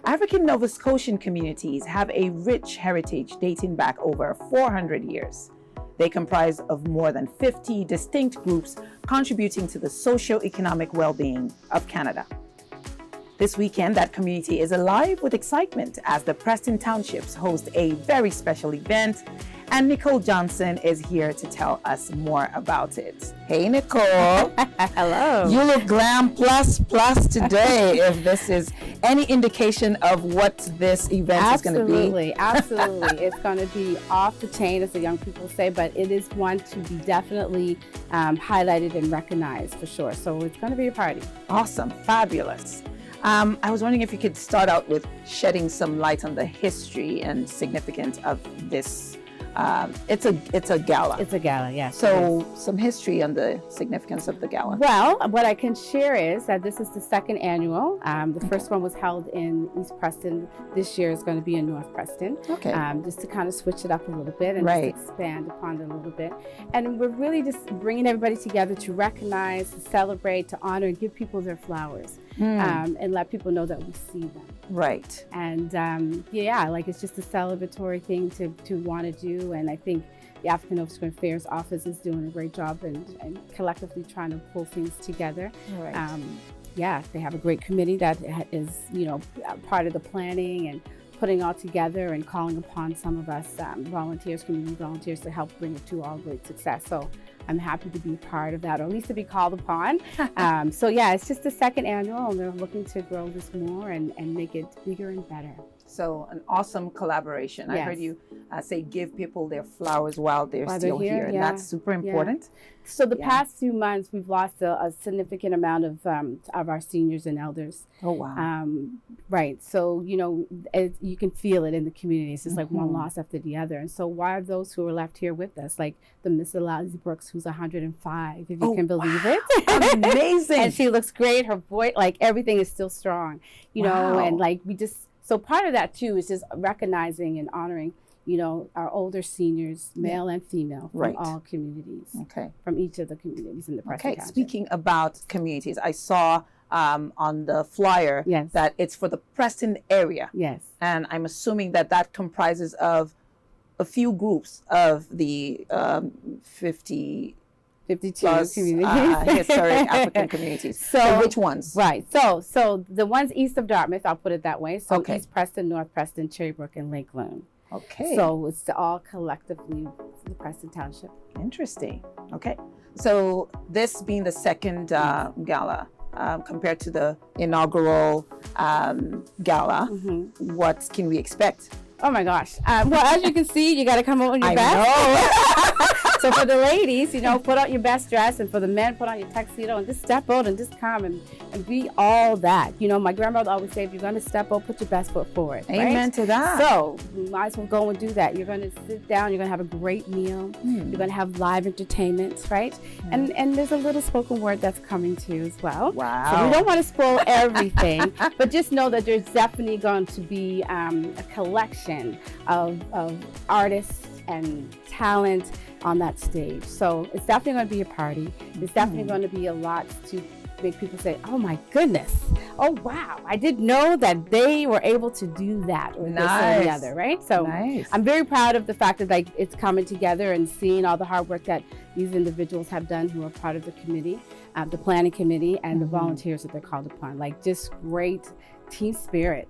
African Nova Scotian communities have a rich heritage dating back over 400 years. They comprise of more than 50 distinct groups contributing to the socio-economic well-being of Canada. This weekend, that community is alive with excitement as the Preston Townships host a very special event, and Nicole Johnson is here to tell us more about it. Hey, Nicole. Hello. You look glam plus today, if this is any indication of what this event is going to be. Absolutely. It's going to be off the chain, as the young people say, but it is one to be definitely highlighted and recognized for sure. So it's going to be a party. Awesome. Fabulous. I was wondering if you could start out with shedding some light on the history and significance of this. It's a gala. It's a gala, yes. So some history on the significance of the gala. Well, what I can share is that this is the second annual. The first one was held in East Preston. This year is going to be in North Preston. Okay. Just to kind of switch it up a little bit and Right. just expand upon it a little bit. And we're really just bringing everybody together to recognize, to celebrate, to honor, and give people their flowers. And let people know that we see them. Right. And it's just a celebratory thing to want to do. And I think the African Nova Scotian Affairs Office is doing a great job and collectively trying to pull things together. Right. They have a great committee that is, part of the planning and putting all together and calling upon some of us volunteers, community volunteers, to help bring it to all great success. So I'm happy to be a part of that, or at least to be called upon. It's just the second annual, and they're looking to grow this more and make it bigger and better. So an awesome collaboration. Yes. I heard you say give people their flowers while they're still here. And yeah. that's super important. So the past few months, we've lost a significant amount of our seniors and elders. Oh, wow. Right. So, you can feel it in the community. It's just like one loss after the other. And so why are those who are left here with us, like the Miss Eliza Brooks, who's 105, if you can believe it. Amazing. And she looks great. Her voice, like everything is still strong, know, and like so part of that too is just recognizing and honoring, our older seniors, male and female, from all communities. Okay. From each of the communities in the Preston Township. Speaking about communities, I saw on the flyer that it's for the Preston area. Yes. And I'm assuming that comprises of a few groups of the 52 plus historic African communities. So which ones? Right. So the ones east of Dartmouth, I'll put it that way. So East Preston, North Preston, Cherrybrook, and Lake Loon. Okay. So it's all collectively the Preston Township. Interesting. Okay. So this being the second gala, compared to the inaugural gala, what can we expect? Oh my gosh. Well, as you can see, you got to come out in your best. I know. So for the ladies, put out your best dress, and for the men, put on your tuxedo and just step out and just come and be all that. My grandmother always say, if you're going to step out, put your best foot forward. Amen to that. So you might as well go and do that. You're going to sit down, you're going to have a great meal. You're going to have live entertainment, right? And there's a little spoken word that's coming too as well. Wow. So we don't want to spoil everything, but just know that there's definitely going to be a collection of artists and talent on that stage. So it's definitely going to be a party. It's definitely going to be a lot to make people say, oh my goodness, oh wow, I didn't know that they were able to do that or this or the other, right? So I'm very proud of the fact that it's coming together and seeing all the hard work that these individuals have done who are part of the committee, the planning committee, and the volunteers that they're called upon. Just great team spirit.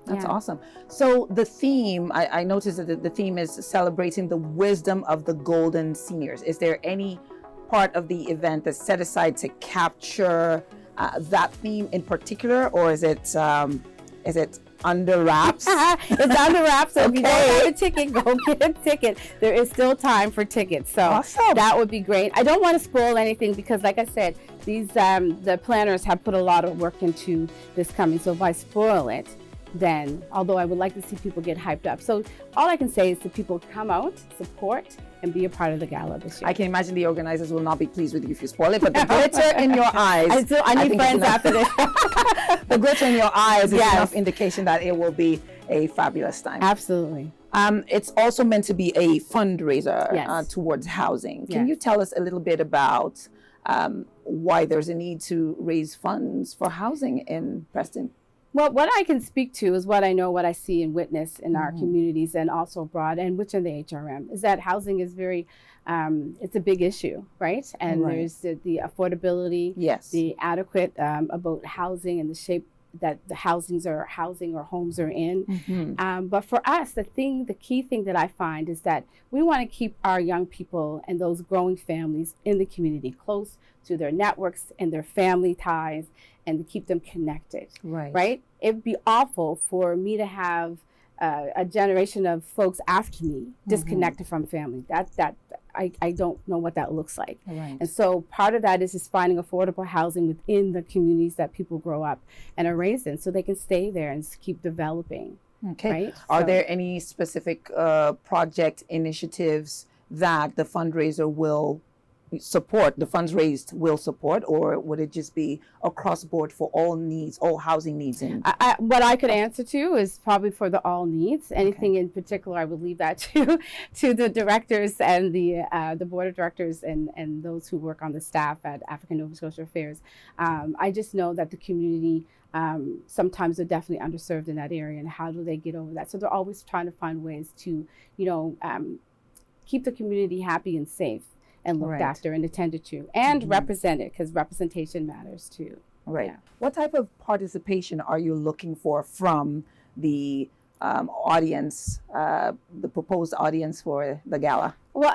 That's awesome. So the theme, I noticed that the theme is celebrating the wisdom of the golden seniors. Is there any part of the event that's set aside to capture that theme in particular, or is it under wraps? It's under wraps. So if you don't have a ticket, go get a ticket. There is still time for tickets. So that would be great. I don't want to spoil anything because, like I said, these the planners have put a lot of work into this coming. So if I spoil it, then, although I would like to see people get hyped up. So all I can say is that people come out, support, and be a part of the gala this year. I can imagine the organizers will not be pleased with you if you spoil it, but the glitter in your eyes. I need friends after this. The glitter in your eyes is enough indication that it will be a fabulous time. Absolutely. It's also meant to be a fundraiser towards housing. Can you tell us a little bit about why there's a need to raise funds for housing in Preston? Well, what I can speak to is what I know, what I see and witness in our communities and also abroad, and which in the HRM, is that housing is very, it's a big issue, right? And there's the affordability, the adequate about housing and the shape that the housing or homes are in. But for us, the key thing that I find is that we want to keep our young people and those growing families in the community close to their networks and their family ties, and to keep them connected, right? It'd be awful for me to have a generation of folks after me disconnected from family. I don't know what that looks like. And so part of that is just finding affordable housing within the communities that people grow up and are raised in, so they can stay there and keep developing. Right? Are there any specific project initiatives that the fundraiser will support, the funds raised will support, or would it just be across board for all needs, all housing needs? What I could answer to is probably for the all needs. Anything in particular, I would leave that to the directors and the board of directors and those who work on the staff at African Nova Scotia Affairs. I just know that the community sometimes are definitely underserved in that area, and how do they get over that? So they're always trying to find ways to, keep the community happy and safe, and looked after and attended to, and represented, because representation matters too. What type of participation are you looking for from the audience, the proposed audience for the gala? Well,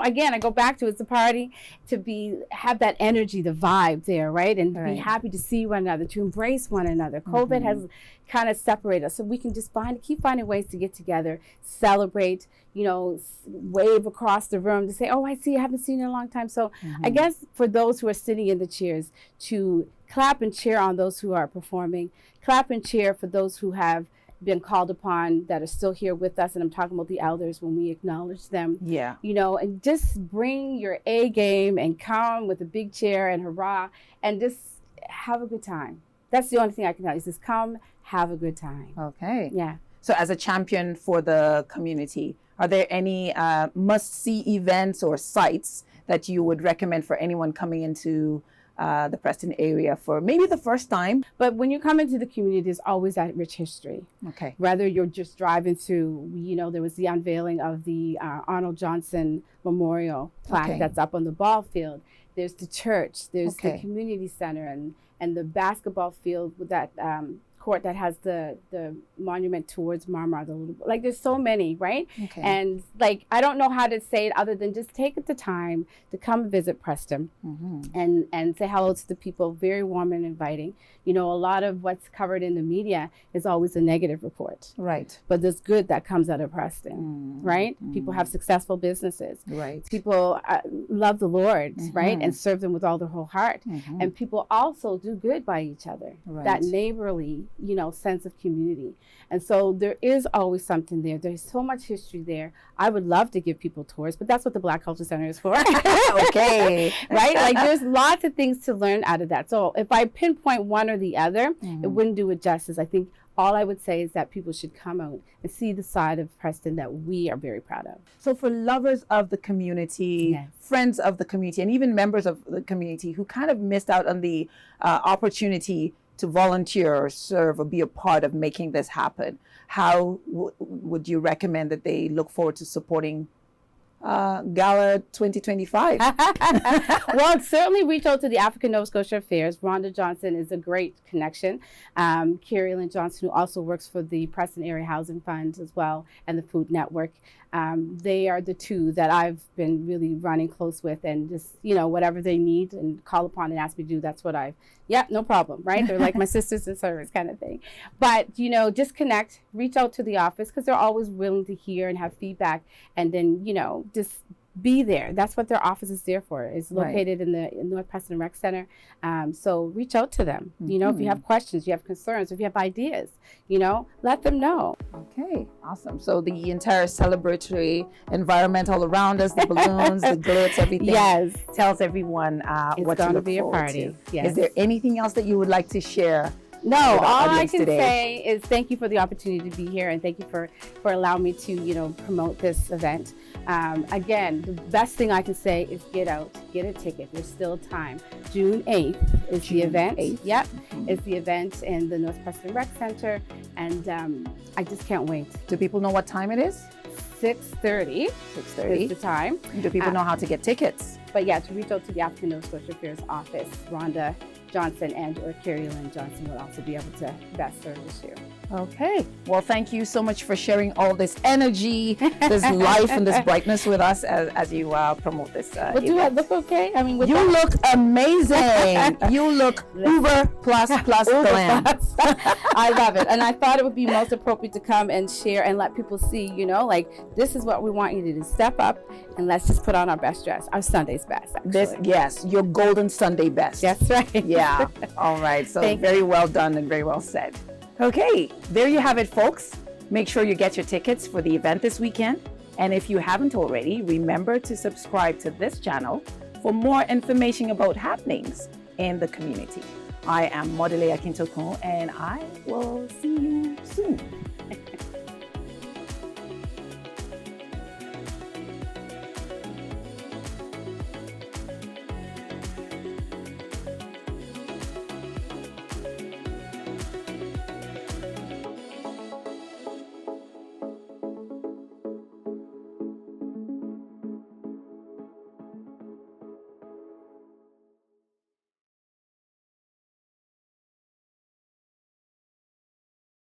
again, I go back to it's a party to have that energy, the vibe there, right? And be happy to see one another, to embrace one another. COVID has kind of separated us, so we can just keep finding ways to get together, celebrate, wave across the room to say, oh, I see, I haven't seen you in a long time. So I guess for those who are sitting in the chairs, to clap and cheer on those who are performing, clap and cheer for those who have been called upon that are still here with us, and I'm talking about the elders when we acknowledge them. And just bring your A game and come with a big cheer and hurrah, and just have a good time. That's the only thing I can tell you, is just come, have a good time. So as a champion for the community, are there any must-see events or sites that you would recommend for anyone coming into the Preston area for maybe the first time? But when you come into the community, there's always that rich history. Whether you're just driving through, there was the unveiling of the Arnold Johnson Memorial plaque that's up on the ball field. There's the church, there's the community center, and the basketball field with that court that has the monument towards Marmar. There's so many, right? And I don't know how to say it other than just take the time to come visit Preston and say hello to the people. Very warm and inviting. A lot of what's covered in the media is always a negative report. But there's good that comes out of Preston, right? People have successful businesses. People love the Lord, right? And serve them with all their whole heart. And people also do good by each other. That neighborly, sense of community. And so there is always something there. There's so much history there. I would love to give people tours, but that's what the Black Culture Center is for. Right? There's lots of things to learn out of that. So if I pinpoint one or the other, it wouldn't do it justice. I think all I would say is that people should come out and see the side of Preston that we are very proud of. So for lovers of the community, friends of the community, and even members of the community who kind of missed out on the opportunity to volunteer or serve or be a part of making this happen, how would you recommend that they look forward to supporting Gala 2025? Well, certainly reach out to the African Nova Scotia Affairs. Rhonda Johnson is a great connection. Carrie Lynn Johnson, who also works for the Preston Area Housing Fund as well, and the Food Network. They are the two that I've been really running close with, and just, whatever they need and call upon and ask me to do, that's what no problem, right? They're like my sisters in service kind of thing. But, just connect, reach out to the office, because they're always willing to hear and have feedback, and then, just be there. That's what their office is there for. It's located in the North Preston Rec Center. So reach out to them. If you have questions, you have concerns, if you have ideas, let them know. Okay, awesome. So the entire celebratory environment all around us, the balloons, the glitz, everything tells everyone it's what going to to look be a forward party. to. Is there anything else that you would like to share No, with our all I audience can today? say is thank you for the opportunity to be here, and thank you for allowing me to, promote this event. Again, the best thing I can say is get out, get a ticket. There's still time. June 8th is the event. 8th? Yep, it's the event in the North Preston Rec Center, and I just can't wait. Do people know what time it is? 6:30 is 6:30. the time. Do people know how to get tickets? But yeah, to reach out to the African Nova Scotia Affairs office, Rhonda Johnson or Carrie Lynn Johnson will also be able to best service you. Okay. Well, thank you so much for sharing all this energy, this life, and this brightness with us as you promote this But do I look okay? I mean, with you that- look amazing. You look uber plus glam. I love it. And I thought it would be most appropriate to come and share and let people see, this is what we want you to do. Step up and let's just put on our best dress, our Sunday's best, actually. Yes, your golden Sunday best. That's right. Yeah. All right. So Thank very well done and very well said. Okay, there you have it, folks. Make sure you get your tickets for the event this weekend. And if you haven't already, remember to subscribe to this channel for more information about happenings in the community. I am Modele Akintokun, and I will see you soon.